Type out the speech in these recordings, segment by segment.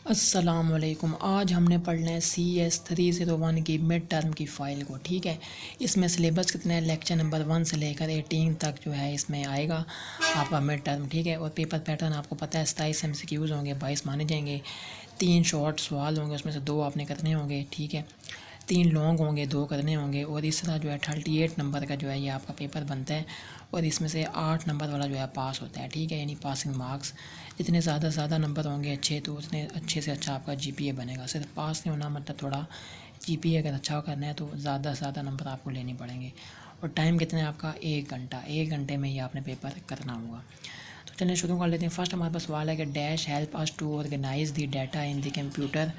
अस्सलामुअलैकुम। आज हमने पढ़ना है CS301 की मिड टर्म की फ़ाइल को। ठीक है, इसमें सिलेबस कितना है, लेक्चर नंबर 1 से लेकर 18 तक जो है इसमें आएगा आपका मिड टर्म। ठीक है, और पेपर पैटर्न आपको पता है 27 MCQs होंगे, 22 माने जाएंगे, 3 शॉर्ट सवाल होंगे, उसमें से 2 आपने करने होंगे। ठीक है, 3 लॉन्ग होंगे, 2 करने होंगे, और इस तरह जो है 38 नंबर का जो है ये आपका पेपर बनता है, और इसमें से 8 नंबर वाला जो है पास होता है। ठीक है, यानी पासिंग मार्क्स जितने ज़्यादा नंबर होंगे अच्छे, तो उतने अच्छे से अच्छा आपका GPA बनेगा। सिर्फ पास नहीं होना मतलब थोड़ा GPA अगर अच्छा करना है तो ज़्यादा से ज़्यादा नंबर आपको लेने पड़ेंगे। और टाइम कितना है आपका, 1 घंटा। 1 घंटे में ही आपने पेपर करना होगा। तो चलिए शुरू कर लेते हैं। फर्स्ट हमारे पास सवाल है कि dash help us to organise the data in the computer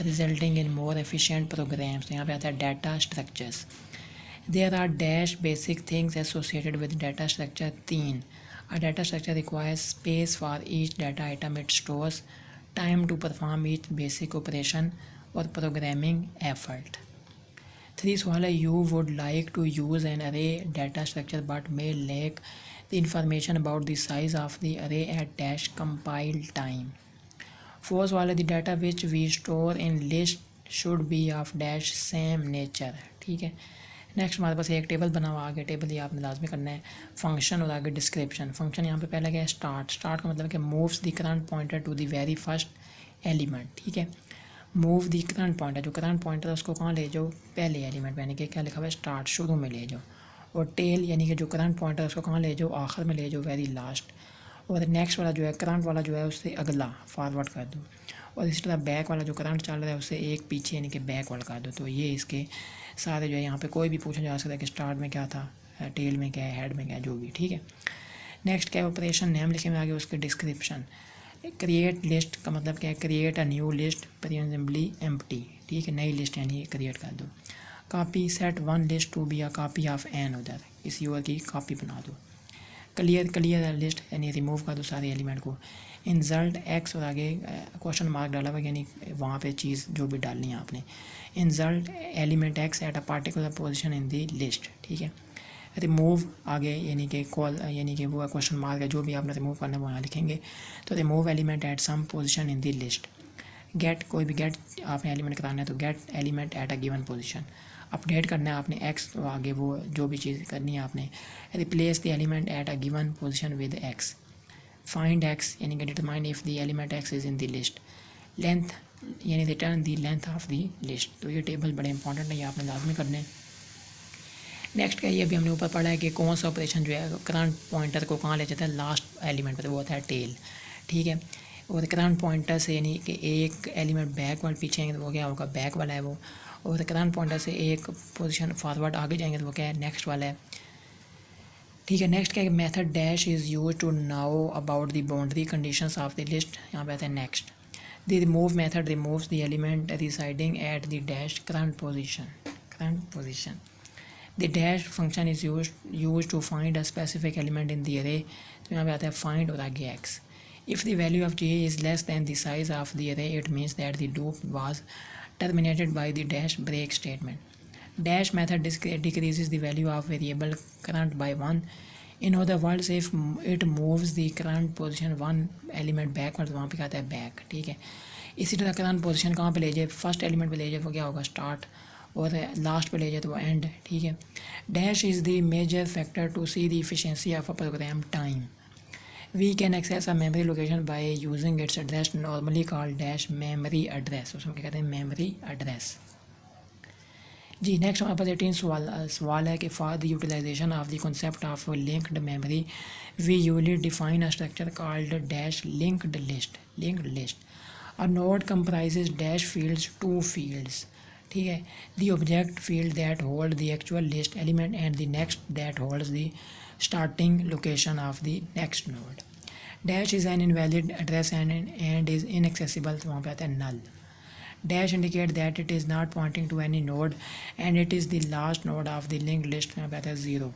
resulting in more efficient programs. तो यहाँ पे आता है data structures. There are dash basic things associated with data structure 3. A data structure requires space for each data item it stores, time to perform each basic operation or programming effort. 3 सवाल है, you would like to use an array data structure but may lack the information about the size of the array at dash compile time. 4 सवाल है, the data which we store in list should be of dash same nature. ठीक है, next हमारे पास एक table बना हुआ, आगे table ये आपने लाजमी करना है। फंक्शन और आगे डिस्क्रिप्शन। फंक्शन यहाँ पे पहले क्या है, स्टार्ट। स्टार्ट का मतलब कि moves the current pointer to the very first element. ठीक है, मूव द करंट पॉइंटर, जो करंट पॉइंटर है उसको कहाँ ले जाओ, पहले एलिमेंट, यानी कि क्या लिखा हुआ है, स्टार्ट, शुरू में ले जाओ। और टेल यानी कि जो करंट पॉइंटर है उसको कहाँ ले जाओ, आखिर में ले जाओ, वेरी लास्ट। और नेक्स्ट वाला जो है, करंट वाला जो है उससे अगला फॉरवर्ड कर दो। और इसी तरह बैक वाला जो करंट चल रहा है उससे एक पीछे यानी कि बैकवर्ड कर दो। तो ये इसके सारे जो है, यहाँ पे कोई भी पूछा जा सकता है कि स्टार्ट में क्या था, टेल में क्या है, हेड में क्या है, जो भी। ठीक है, नेक्स्ट क्या है, ऑपरेशन नेम लिखे में आगे उसके डिस्क्रिप्शन। क्रिएट लिस्ट का मतलब क्या है, create a new list presumably empty. ठीक है, नई लिस्ट यानी क्रिएट कर दो। Copy, set one list to be a copy of another, किसी और की कॉपी बना दो। क्लियर लिस्ट यानी रिमूव कर दो सारे एलिमेंट को। इंसल्ट एक्स और आगे क्वेश्चन मार्क डाला हुआ, यानी वहाँ पे चीज़ जो भी डालनी है आपने। Insult element x at a particular position in the list. ठीक है, रिमूव आगे यानी कि कॉल यानी कि वो क्वेश्चन मार्क है, जो भी आपने रिमूव करना है वो यहाँ लिखेंगे। तो remove element at some position in the list. Get, कोई भी गेट आपने एलिमेंट कराना है तो get element at a given position. Update करना है आपने एक्स, तो आगे वो जो भी चीज़ करनी है आपने। Replace the element at a given position with X. Find X यानी कि determine if the element X is in the list. Length यानी return the length of the list. तो ये टेबल बड़े इंपॉर्टेंट है, ये आपने लाजमी करने। नेक्स्ट क्या, ये अभी हमने ऊपर पढ़ा है कि कौन सा ऑपरेशन जो है करंट पॉइंटर को कहाँ ले जाता है, लास्ट एलिमेंट पर, वो होता है टेल। ठीक है, और करंट पॉइंटर से यानी कि एक एलिमेंट बैकवर्ड पीछे आएंगे तो वो क्या होगा, बैक वाला है वो। और करंट पॉइंटर से एक पोजीशन फॉरवर्ड आगे जाएंगे तो वो क्या है, नेक्स्ट वाला है। ठीक है, नेक्स्ट क्या है, method dash is use to now about the boundary conditions of the list. यहाँ पे आता है next. The remove method removes the element residing at the dash current position. The dash function is used to find a specific element in the array. तो यहाँ पे आता है find और आगे x. If the value of j is less than the size of the array, it means that the loop was terminated by the dash break statement. Dash method decreases the value of variable current by 1. In other words, if it moves the current position one element backward, वहाँ पे क्या आता है back. ठीक है, इसी तरह current position कहाँ पे ले जाए, फर्स्ट एलिमेंट पे ले जाए वो क्या होगा, स्टार्ट, और लास्ट पे ले जाए तो वो एंड। ठीक है, dash is the major factor to see the efficiency of a program time. We can access a memory location by using its address, normally called dash memory address. उसमें क्या कहते हैं, मेमोरी एड्रेस। जी next हमारे पास 18 सवाल है कि for the utilisation of the concept of linked memory we usually define a structure called dash linked list. A node comprises dash fields, two fields. ठीक है, the object field that hold the actual list element and the next that holds the starting location of the next node. Dash is an invalid address and is inaccessible, तो वहाँ पे आता है null. Dash indicate that it is not pointing to any node and it is the last node of the linked list, यहाँ पे आता है 0.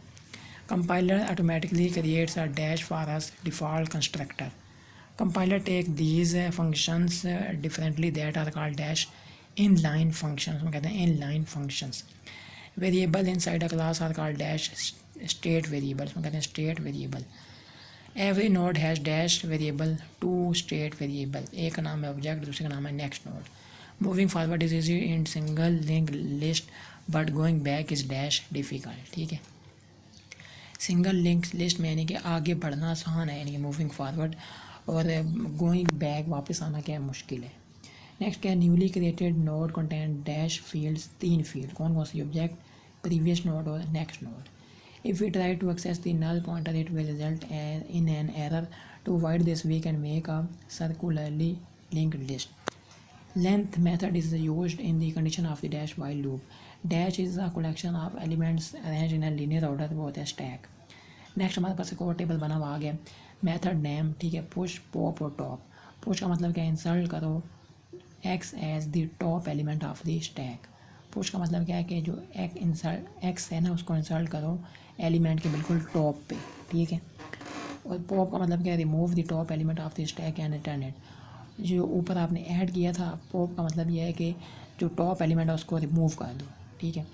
Compiler automatically creates a dash for us default constructor. Compiler take these functions differently that are called dash inline functions. हम कहते हैं inline functions. Variable inside a class are called dash state variables. हम कहते हैं state variable. Every node has dash variable, two state variable, एक का नाम है ऑब्जेक्ट, दूसरे का नाम है next node. Moving forward is easy in single link list but going back is dash difficult. ठीक है, सिंगल लिंक लिस्ट में यानी कि आगे बढ़ना आसान है, यानी कि मूविंग फॉरवर्ड, और गोइंग बैक वापस आना क्या है, मुश्किल है. नेक्स्ट क्या है, newly created node content dash fields, 3 field, कौन कौन सी, ऑब्जेक्ट, प्रीवियस नोड और next node. If we try to access the null pointer, it will result in an error. To avoid this, we can make a circularly linked list. Length method is used in the condition of the dash while loop. Dash is a collection of elements arranged in a linear order, वो होता है stack. Next हमारे पास एक और table बना हुआ आ गया, method name. ठीक है, पुश, पॉप और टॉप. पुश का मतलब क्या है, इंसर्ट करो x as the top element of the stack. Push का मतलब क्या है कि जो एक्स है ना, उसको इंसर्ट करो एलिमेंट के बिल्कुल टॉप पे. ठीक है, और पॉप का मतलब क्या है, remove the top element of the stack and return it. जो ऊपर आपने ऐड किया था, पॉप का मतलब यह है कि जो टॉप एलिमेंट है उसको रिमूव कर दो. ठीक है,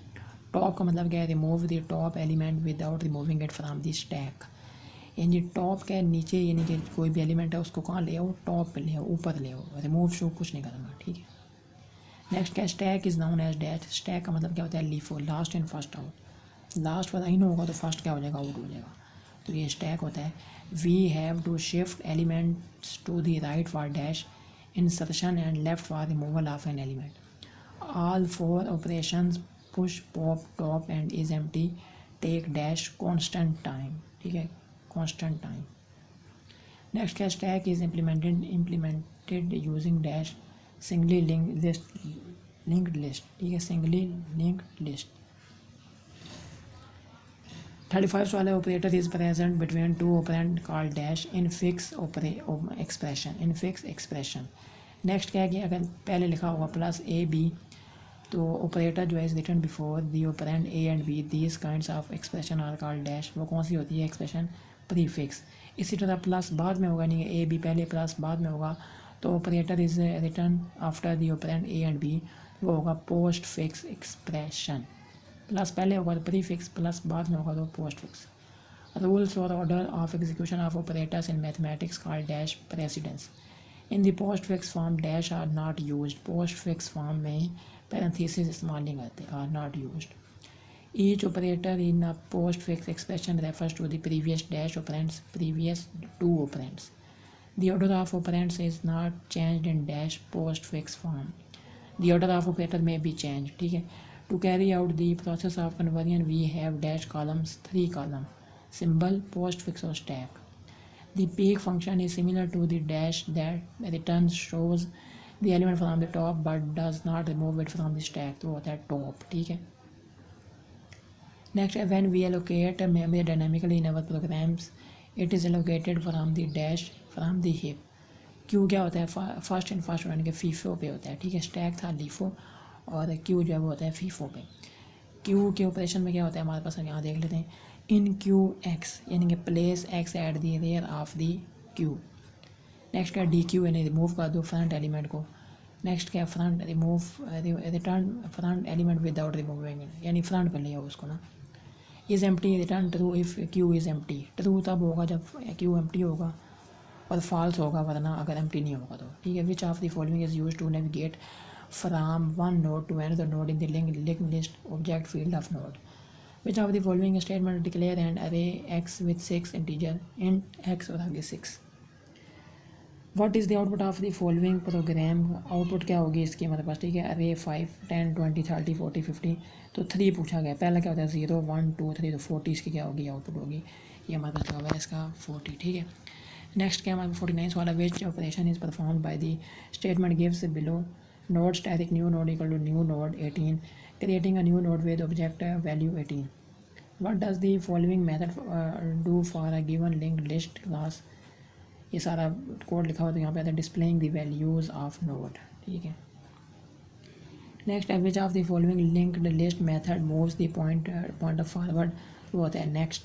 टॉप का मतलब क्या है, remove the top element without removing it from the stack. यानी टॉप के नीचे, यानी कि कोई भी एलिमेंट है उसको कहाँ ले आओ, टॉप पे ले आओ, ऊपर ले आओ, रिमूव शो कुछ नहीं करना. ठीक है, नेक्स्ट क्या, stack is known as dash. Stack का मतलब क्या होता है, LIFO, last in first out. Last पर इन होगा तो फर्स्ट क्या हो जाएगा, आउट हो जाएगा. तो ये स्टैक होता है. We have to shift elements to the right for dash insertion and left for removal of an element. All 4 operations push, pop, top and is empty take dash constant time. ठीक है, constant time. Next क्या, stack is implemented using dash singly linked list. ठीक है, singly linked list. 35 वाला operator is present between two operand called dash infix expression, infix expression. Next क्या है कि अगर पहले लिखा होगा प्लस ए बी, तो ऑपरेटर जो है is written before the operand a and b, these kinds of expression are called dash. वो कौन सी होती है एक्सप्रेशन, प्रीफिक्स. इसी तरह प्लस बाद में होगा, नहीं ए बी पहले प्लस बाद में होगा, तो operator is written after the operand a and b, वो होगा पोस्ट फिक्स एक्सप्रेशन. प्लस पहले होगा तो प्रीफिक्स, प्लस बाद में होगा तो पोस्ट फिक्स. रूल्स और order of execution of operators in mathematics called dash precedence. In the postfix form dash are not used. Postfix form में parenthesis इस्तेमाल नहीं करते, are not used. Each operator in a postfix expression refers to the previous dash operands, previous 2 operands. The order of operands is not changed in dash post fix form. The order of operator may be changed. ठीक है, to carry out the process of conversion we have dash columns, 3 column, symbol, post fix or stack. The peek function is similar to the dash that returns shows the element from the top but does not remove it from the stack. तो होता है top. ठीक है, next when we allocate memory dynamically in our programs, it is allocated from the dash from the heap. Q क्या होता है, first in first यानी कि फीफो पे होता है. ठीक है, स्टैक था लीफो और क्यू जो है वो होता है फीफो पे. क्यू के ऑपरेशन में क्या होता है हमारे पास, हम यहाँ देख लेते हैं. इन क्यू एक्स यानी कि place x at the rear of the queue. Next क्या, डी क्यू यानी रिमूव कर दो फ्रंट एलिमेंट को. नेक्स्ट क्या, front remove, return front element without removing, यानी फ्रंट पर ले आओ उसको ना. Is empty, return true if queue is empty. True तब होगा जब क्यू एम्प्टी होगा और फॉल्स होगा वरना अगर एम्प्टी नहीं होगा तो. ठीक है, which of the following is use to navigate from one node to another node in the link list object field of node. Which of the following statement declare and array x with 6 integer int x और आगे 6. What is the output of the following program. Output क्या होगी इसकी हमारे पास. ठीक है, अरे 5 10 20 30 40 50, तो 3 पूछा गया. पहला क्या होता है 0 1 2 3, तो 40 इसकी क्या होगी आउटपुट होगी, ये हमारे पास जवाब है इसका 40. ठीक है, नेक्स्ट क्या हमारे 49 वाला, which operation is perform by the statement gives below node static new node equal to new node 18 creating a new node with object value 18. What does the following method do for a given linked list class. ये सारा code लिखा हुआ तो यहाँ पे आता है displaying the values of node. ठीक है, next which of the following linked list method moves the pointer forward, वो होता है नेक्स्ट.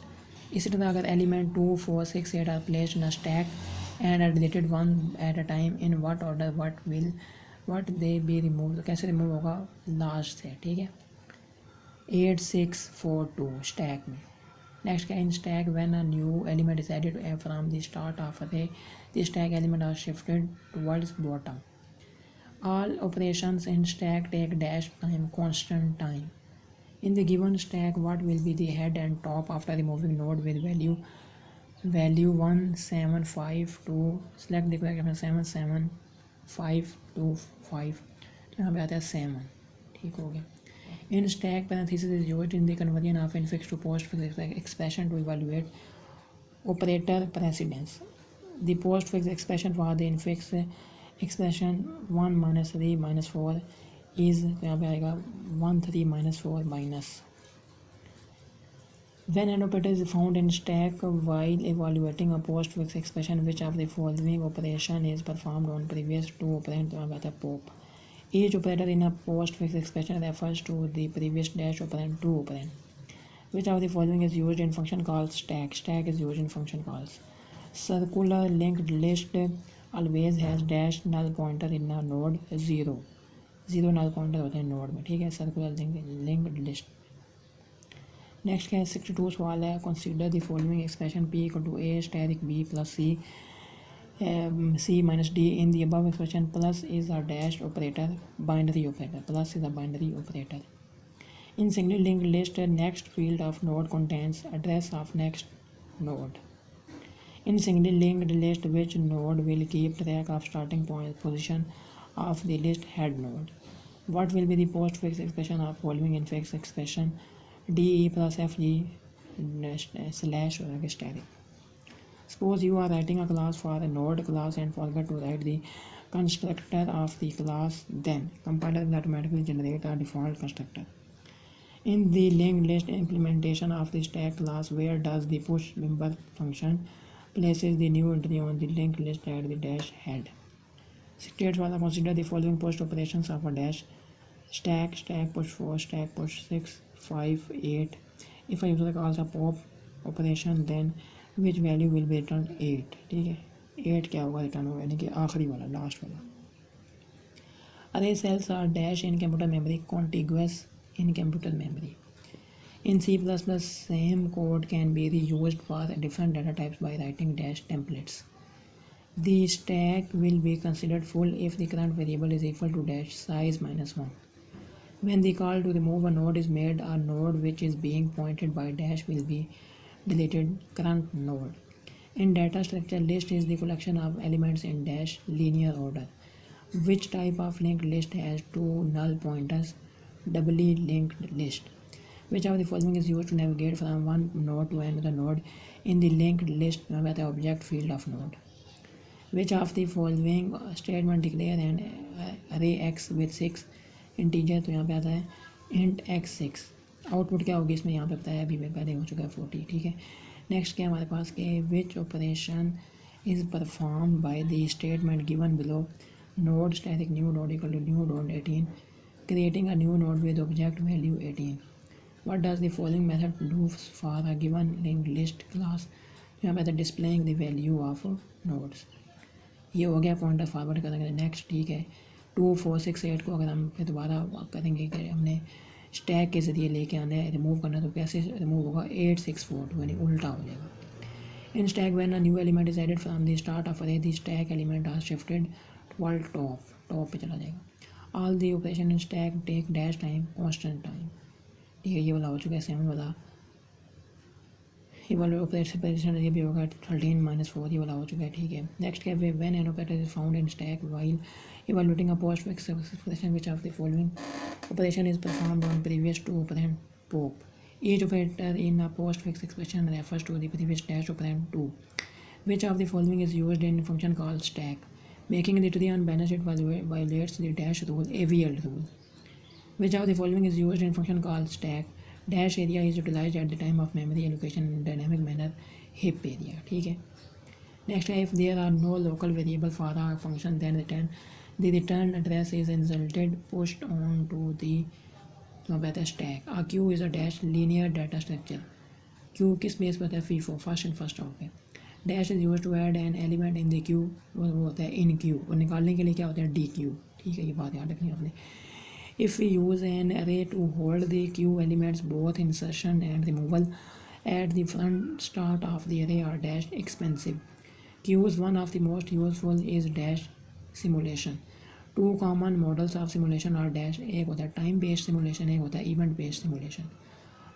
इसी तरह अगर element 2 4 6 8 are placed in a stack and are deleted one at a time in what order what they be remove, तो कैसे remove होगा last से. ठीक है, 8 6 4 2 स्टैक में. नेक्स्ट क्या, in stack when a new element is added from the start of array the stack element are shifted towards bottom. All operations in stack take dash time constant time. In the given stack, what will be the head and top after removing node with value 1752. Select the correct option 77525. तो यहाँ पे आता है 7. ठीक हो गया. In stack parenthesis is used in the conversion of infix to postfix expression to evaluate operator precedence. The postfix expression for the infix expression 1 minus 3 minus 4 is तो यहाँ पे आएगा 1 3 minus 4 minus. When an operator is found in stack while evaluating a postfix expression, which of the following operation is performed on previous two operand, तो यहाँ पे आता है pop. Each operator in a postfix expression refers to the previous dash operand two operand. Which of the following is used in function called stack? Stack is used in function calls. Circular linked list always has dash null pointer in a node 0. 0 null pointer होता है node में. ठीक है, circular linked list. Next क्या है, 62 सवाल है. Consider the following expression p equal to a asterisk b plus c minus d in the above expression. Plus is a dash operator, binary operator. Plus is a binary operator. In single linked list, next field of node contains address of next node. In single linked list, which node will keep track of starting point position of the list head node? What will be the postfix expression of following infix expression de plus fg slash static? Suppose you are writing a class for a node class and forget to write the constructor of the class, then compiler will automatically generate a default constructor. In the linked list implementation of the stack class, where does the push member function places the new entry on the linked list at the dash head? States वाला consider the following post operations of a dash: stack, stack push 4, stack push 6, 5, 8. If I user calls a pop operation, then which value will be returned? 8. ठीक है, 8 क्या होगा, return होगा, यानी कि आखिरी वाला, लास्ट वाला. Array cells are dash in computer memory, contiguous in computer memory. In C++, same code can be reused for different data types by writing dash templates. The stack will be considered full if the current variable is equal to dash size minus 1. When the call to remove a node is made, a node which is being pointed by dash will be deleted current node. In data structure, list is the collection of elements in dash linear order. Which type of linked list has two null pointers? Doubly linked list. Which of the following is used to navigate from one node to another node? In the linked list with the object field of node. Which of the following statement declare an array x with 6 integer? तो यहाँ पे आता है int x6. Output क्या होगी इसमें, यहाँ पे बताया अभी पहले हो चुका है 40. ठीक है, नेक्स्ट क्या हमारे पास के which operation is performed by the statement given below? Node static new node equal to new node 18, creating a new node with object value 18. What does the following method do for a given linked list class? यहाँ पे displaying the value of nodes. ये हो गया pointer forward करेंगे. Next ठीक है, 2 4 6 8 को अगर हम फिर दोबारा करेंगे कि हमने स्टैक के ज़रिए लेके आना है, रिमूव करना है, तो कैसे रिमूव होगा? 8 6 4 2, यानी उल्टा हो जाएगा. In stack when a new element is added from the start of array, the stack element are shifted toward top पे चला जाएगा. All the operation in stack take dash time constant time. ठीक है, ये वाला हो चुका है 7 वाला. ये वाला ऑपरेशन ये भी होगा 13 - 4, ये वाला हो चुका है. ठीक है, नेक्स्ट क्या है, when an operator is found in stack while evaluating a postfix expression, which of the following operation is performed on previous two operand pop? Each operator in a postfix expression refers to the previous dash operand 2. Which of the following is used in a function called stack? Making the tree unbalanced, it violates the dash rule, AVL rule. Which of the following is used in function called stack? Dash area is utilized at the time of memory allocation in dynamic manner, heap area. ठीक है, next if there are no local variable for a function, then the return address is inserted pushed on to the stack. A queue is a dash linear data structure. Queue किस base पर होता है? FIFO, first in first out पे. Dash is use to add an element in the queue, वो होता है इन Q, और निकालने के लिए क्या होता है? D Q. ठीक है, ये बात याद रखनी है आपने. If we use an array to hold the queue elements both insertion and removal, at the front start of the array are dash expensive. Q's one of the most useful is dash simulation. Two common models of simulation are dash. एक होता है time based simulation, एक होता है event based simulation.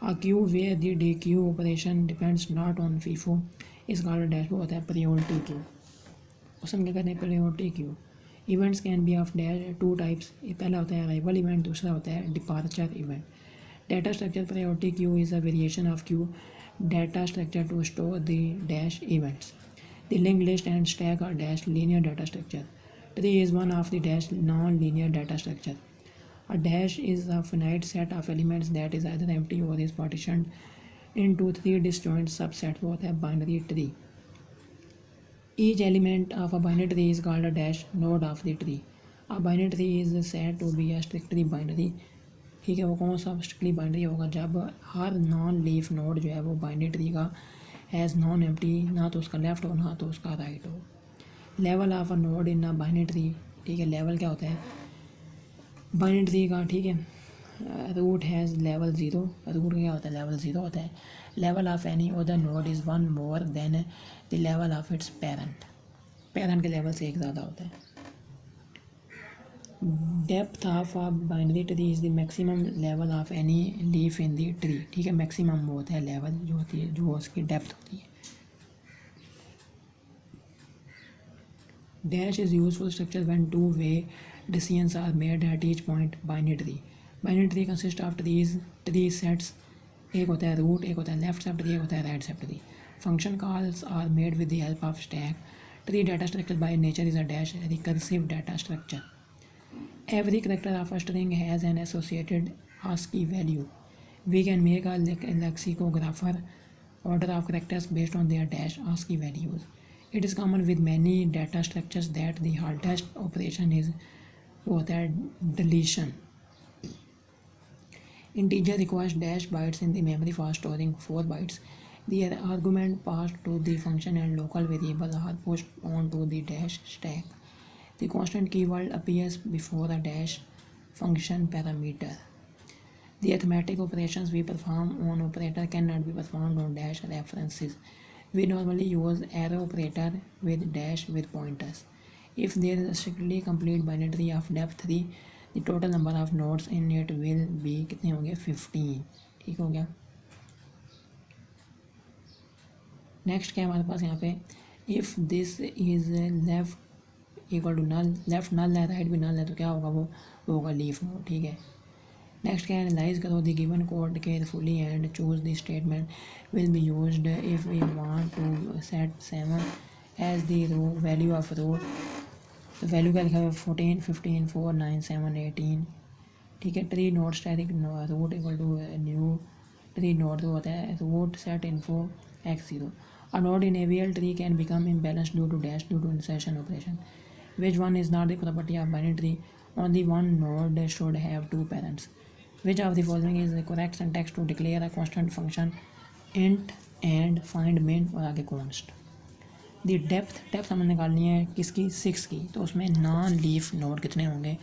A queue where the DQ operation depends not on FIFO is called a dash. वो होता है priority queue. उसमें क्या करते हैं priority queue. Events can be of dash two types. पहला होता है arrival event, दूसरा होता है departure event. Data structure priority queue is a variation of queue data structure to store the dash events. The linked list and stack are dash linear data structure. Tree is one of the dash non-linear data structure. A dash is a finite set of elements that is either empty or is partitioned into three disjoint subsets. वो होता है binary tree. Each element of a binary tree is called a dash node of the tree. A binary tree is said to be a strictly binary. ठीक है, वो कौन सा strictly binary होगा जब हर नॉन लीफ नोड जो है वो बाइनरी ट्री का एज नॉन एम्प्टी, ना तो उसका लेफ्ट हो ना तो उसका राइट हो. Level of a node in a binary tree. ठीक है, लेवल क्या होता है बाइनरी ट्री का. ठीक है, रूट हैज़ लेवल 0. रूट क्या होता है लेवल 0 होता है. Level of any other node is one more than the level of its parent. Parent के लेवल से एक ज़्यादा होता है. Depth of a binary tree is the maximum level of any leaf in the tree. ठीक है, maximum वो होता है लेवल जो होती है, जो उसकी डेप्थ होती है. Dash is useful structure when two way decisions are made at each point binary tree. Binary tree consist of tree sets. एक होता है रूट, एक होता है लेफ्ट सब ट्री, एक होता है right subtree. Function calls are made with the help of stack. Tree data structure by nature is a dash recursive data structure. Every character of a string has an associated ASCII value. We can make a lexicographer order of characters based on their dash ASCII values. It is common with many data structures that the hardest operation is deletion. Integer requires dash bytes in the memory for storing 4 bytes. The argument passed to the function and local variable are pushed onto the dash stack. The constant keyword appears before a dash function parameter. The arithmetic operations we perform on operator cannot be performed on dash references. We normally use arrow operator with dash with pointers. If there is a strictly complete binary tree of depth 3, the total number of nodes in it will be कितने होंगे 15. ठीक हो गया. Next क्या हमारे पास यहाँ पे if this is left equal to null, left null है राइट भी नल है तो क्या होगा वो होगा लीफ नोड. ठीक है. नेक्स्ट क्या एनालाइज करो the given code carefully and choose the statement will be used if we want to set 7 as the row value of row. तो वैल्यू क्या लिखा है 14 15 4 9 7 18. ठीक है. Tree node static root equal to new tree node तो होता है root set info x0. A node in AVL tree can become imbalanced due to dash due to insertion operation. Which one is not the property of binary tree? Only one node should have two parents. Which of the following is the correct syntax to declare a constant function int and find min और आगे const. The depth हमें निकालनी है किसकी 6 की. तो उसमें non leaf node कितने होंगे.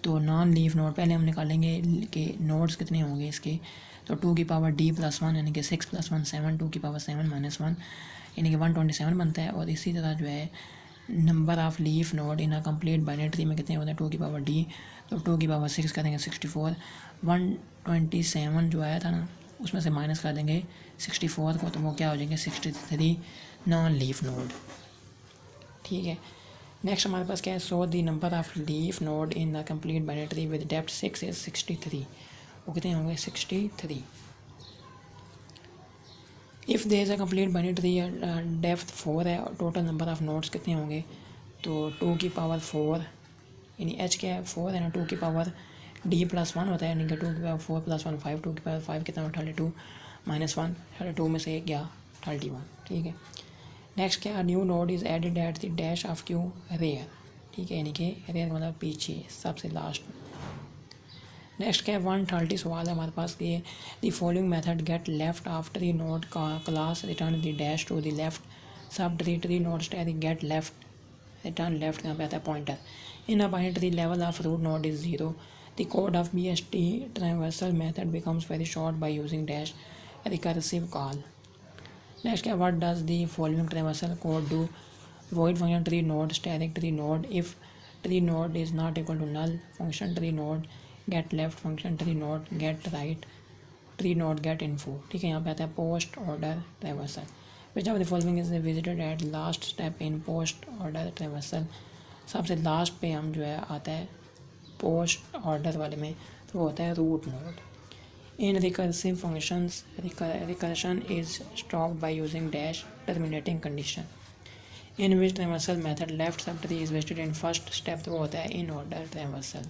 तो नॉन लीफ नोड पहले हम निकालेंगे कि नोड्स कितने होंगे इसके. तो 2 की पावर d + 1 यानी कि 6 + 1 7. 2 की पावर 7 - 1 यानी कि 127 बनता है. और इसी तरह जो है number of leaf node in a complete binary tree में कितने होते हैं 2 की पावर d. तो 2 की पावर 6 करेंगे 64. 127 जो आया था ना उसमें से माइनस कर देंगे 64 को तो वो क्या हो जाएंगे 63 नॉन लीफ नोड. ठीक है. नेक्स्ट हमारे पास क्या है so the number of leaf node in a complete binary tree with depth 6 is 63. वो कितने होंगे 63. If there is a complete binary tree depth 4 है और टोटल नंबर ऑफ नोड्स कितने होंगे तो 2 की पावर 4 यानी h क्या है 4 है ना. 2 की पावर d + 1 होता है यानी कि 2 की पावर 4 + 1 5. 2 की पावर 5 कितना 32 - 1 32 में से एक गया 31. ठीक है. नेक्स्ट क्या new node is added at the dash of queue rear. ठीक है यानी कि रेयर मतलब पीछे सबसे लास्ट. नेक्स्ट क्या है 130 सवाल है हमारे पास कि the following method get left after the node का class return the dash to the left subtree node static get left return left यहाँ पे आता है pointer. In a binary tree level of root node is 0. The code of BST transversal method becomes very short by using dash. recursive call. Next क्या, what does the following traversal code do? Void function tree node static tree node if tree node is not equal to null function tree node get left function tree node get right tree node get info. ठीक है, यहाँ पे आता है post order traversal. Which of the following is visited at last step in post order traversal? सबसे last पे हम जो है आता है पोस्ट ऑर्डर वाले में, तो वो होता है root node. In recursive functions recursion is stopped by using dash terminating condition. In which transversal method left subtree is visited in first step, तो वो होता है in order transversal.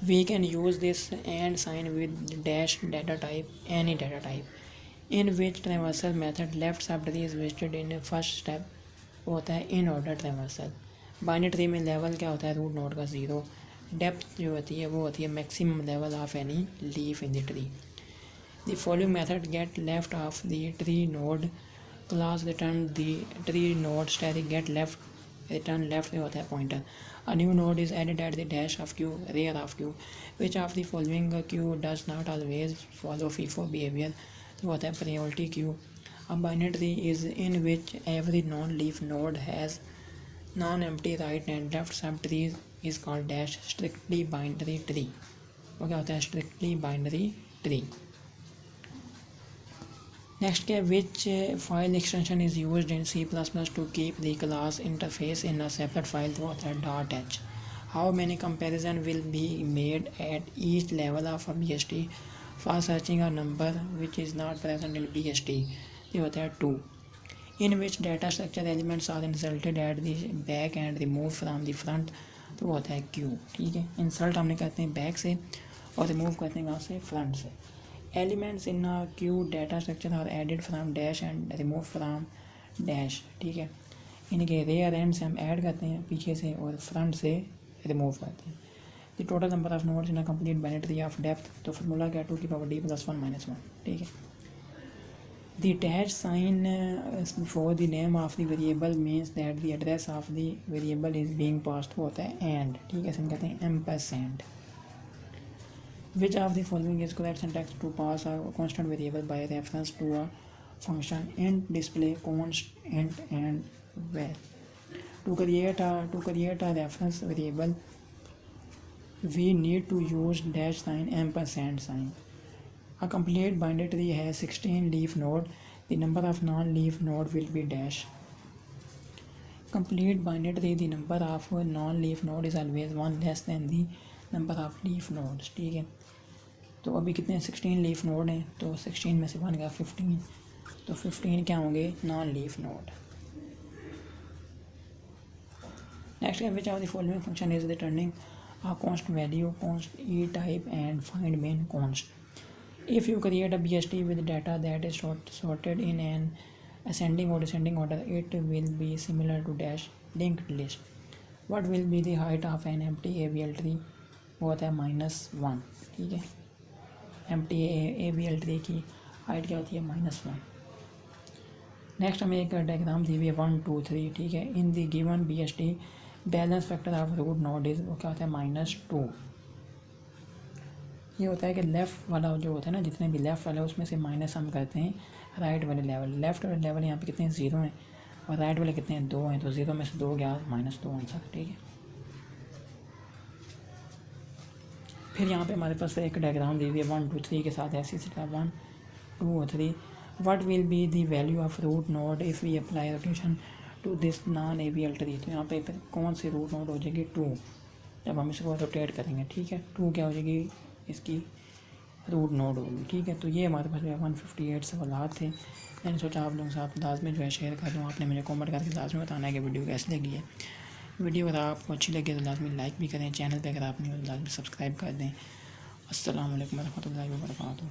We can use this and sign with dash data type any data type. In which transversal method left subtree is visited in first step, वो होता है in order transversal. Binary tree में level क्या होता है root node का 0. Depth जो होती है वो होती है maximum level of any leaf in the tree. The following method get left of the tree node class return the tree node static get left return left होता है pointer. A new node is added at the dash of queue rear of queue. Which of the following queue does not always follow FIFO behaviour, तो होता है priority queue. A binary tree is in which every non leaf node has non-empty right and left subtrees is called dash strictly binary tree. वो क्या होता है strictly binary tree. Next क्या, which file extension is used in C++ to keep the class interface in a separate file, तो होता है .h. How many comparison will be made at each level of a BST for searching a number which is not present in BST, ये होता है 2. In which data structure elements are inserted at the back and removed from the front, तो वो होता है Q. ठीक है, insert हमने कहते हैं बैक से और रिमूव करते हैं कहाँ से, फ्रंट से. Elements in Q data structure are added from dash end remove from dash. ठीक है, इनके रेयर एंड से हम ऐड करते हैं पीछे से और फ्रंट से रिमूव करते हैं. The total number of nodes in a complete binary tree of depth, तो फार्मूला क्या, 2 की पावर d + 1 - 1. ठीक है, the dash sign before the name of the variable means that the address of the variable is being passed, होता है and. ठीक है, हम कहते हैं ampersand. Which of the following is correct syntax to pass a constant variable by reference to a function int display const int and var. To create a reference variable we need to use dash sign ampersand sign. A complete binary tree has 16 leaf node. The number of non-leaf node will be dash. Complete binary tree, the number of non-leaf node is always 1 less than the number of leaf nodes. ठीक है, तो अभी कितने 16 leaf node हैं, तो 16 में से 1 का 15, तो 15 क्या होंगे नॉन लीफ नोड. नेक्स्ट है, which of the following function is returning a const value, const e type and find main const. If you create a BST with data that is sorted in an ascending or descending order, it will be similar to dash linked list. What will be the height of an empty AVL tree? वो होता है -1. ठीक है, empty AVL tree की height क्या होती है -1. Next हमें एक डायग्राम दी हुई है 1 2 3. ठीक है, in the given BST balance factor of root node is, वो क्या होता है -2. ये होता है कि लेफ़्ट वाला जो होता है ना, जितने भी लेफ़्ट वाले उसमें से माइनस हम करते हैं राइट वाले लेवल. लेफ़्ट वाले लेवल यहाँ पे कितने 0 हैं और राइट वाले कितने हैं 2 हैं, तो 0 में से 2 गया -2 आंसर. ठीक है, फिर यहाँ पे हमारे पास एक डायग्राम दी हुई है 1 2 3 के साथ ऐसी 1 2 और 3. What will be the value of root node if we apply rotation to this non AVL tree. तो यहाँ पे फिर कौन सी रूट नोड हो जाएगी 2, जब हम इसको रोटेट करेंगे. ठीक है, 2 क्या हो जाएगी इसकी रूट नोड होगी. ठीक है, तो ये हमारे पास 158 सवालात थे. मैंने सोचा आप लोगों के साथ लाजमी जो है शेयर कर दूँ. आपने मुझे कमेंट करके लाजमी बताना है कि वीडियो कैसी लगी है. वीडियो अगर आपको अच्छी लगे तो लाजमी लाइक भी करें. चैनल पे अगर आप नहीं हो तो लाजमी सब्सक्राइब कर दें. अस्सलाम वालेकुम रहमतुल्लाहि व बरकातुहू.